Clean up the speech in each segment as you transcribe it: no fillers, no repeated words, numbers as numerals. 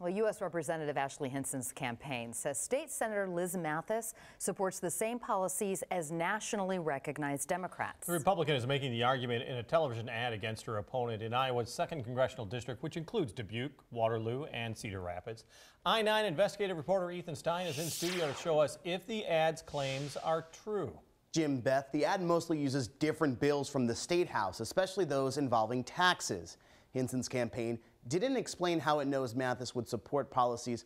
Well, U.S. Representative Ashley Hinson's campaign says State Senator Liz Mathis supports the same policies as nationally recognized Democrats. The Republican is making the argument in a television ad against her opponent in Iowa's 2nd Congressional District, which includes Dubuque, Waterloo, and Cedar Rapids. I-9 investigative reporter Ethan Stein is in studio to show us if the ad's claims are true. Jim, Beth, the ad mostly uses different bills from the State House, especially those involving taxes. Hinson's campaign didn't explain how it knows Mathis would support policies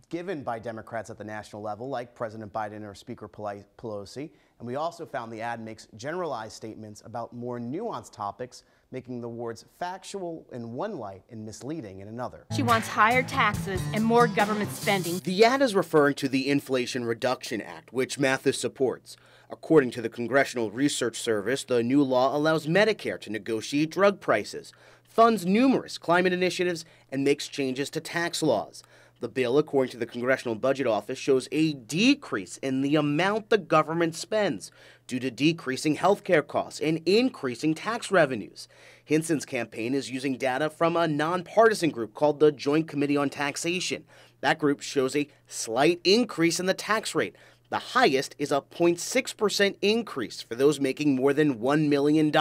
given by Democrats at the national level, like President Biden or Speaker Pelosi. And we also found the ad makes generalized statements about more nuanced topics, making the words factual in one light and misleading in another. She wants higher taxes and more government spending. The ad is referring to the Inflation Reduction Act, which Mathis supports. According to the Congressional Research Service, the new law allows Medicare to negotiate drug prices, funds numerous climate initiatives, and makes changes to tax laws. The bill, according to the Congressional Budget Office, shows a decrease in the amount the government spends due to decreasing health care costs and increasing tax revenues. Hinson's campaign is using data from a nonpartisan group called the Joint Committee on Taxation. That group shows a slight increase in the tax rate. The highest is a 0.6% increase for those making more than $1 million.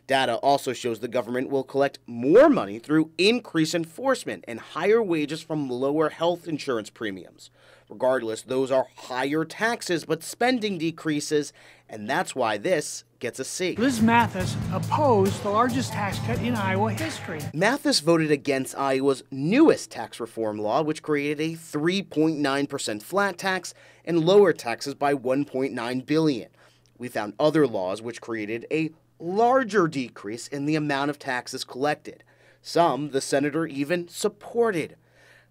Data also shows the government will collect more money through increased enforcement and higher wages from lower health insurance premiums. Regardless, those are higher taxes, but spending decreases, and that's why this gets a C. Liz Mathis opposed the largest tax cut in Iowa history. Mathis voted against Iowa's newest tax reform law, which created a 3.9% flat tax and lowered taxes by $1.9 billion. We found other laws which created a larger decrease in the amount of taxes collected. Some the senator even supported.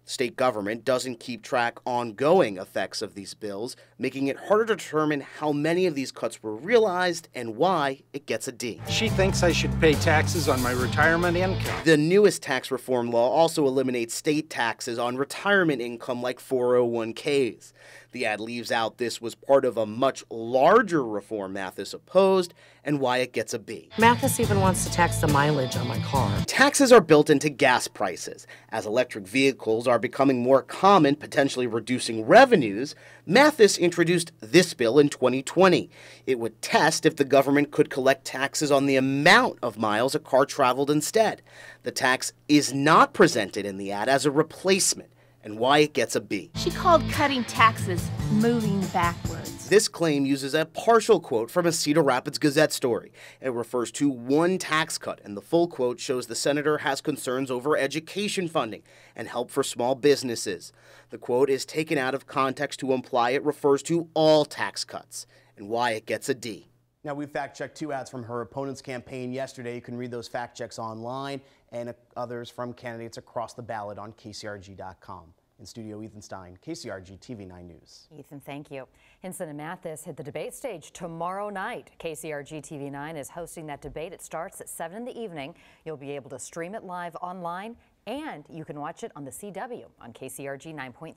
State government doesn't keep track ongoing effects of these bills, making it harder to determine how many of these cuts were realized and why it gets a D. She thinks I should pay taxes on my retirement income. The newest tax reform law also eliminates state taxes on retirement income like 401ks. The ad leaves out this was part of a much larger reform Mathis opposed and why it gets a B. Mathis even wants to tax the mileage on my car. Taxes are built into gas prices. As electric vehicles are becoming more common, potentially reducing revenues, Mathis introduced this bill in 2020. It would test if the government could collect taxes on the amount of miles a car traveled instead. The tax is not presented in the ad as a replacement, and why it gets a B. She called cutting taxes moving backwards. This claim uses a partial quote from a Cedar Rapids Gazette story. It refers to one tax cut, and the full quote shows the senator has concerns over education funding and help for small businesses. The quote is taken out of context to imply it refers to all tax cuts, and why it gets a D. Now, we fact-checked two ads from her opponent's campaign yesterday. You can read those fact checks online and others from candidates across the ballot on KCRG.com. In studio, Ethan Stein, KCRG TV9 News. Ethan, thank you. Hinson and Mathis hit the debate stage tomorrow night. KCRG TV9 is hosting that debate. It starts at 7 in the evening. You'll be able to stream it live online, and you can watch it on the CW on KCRG 9.3.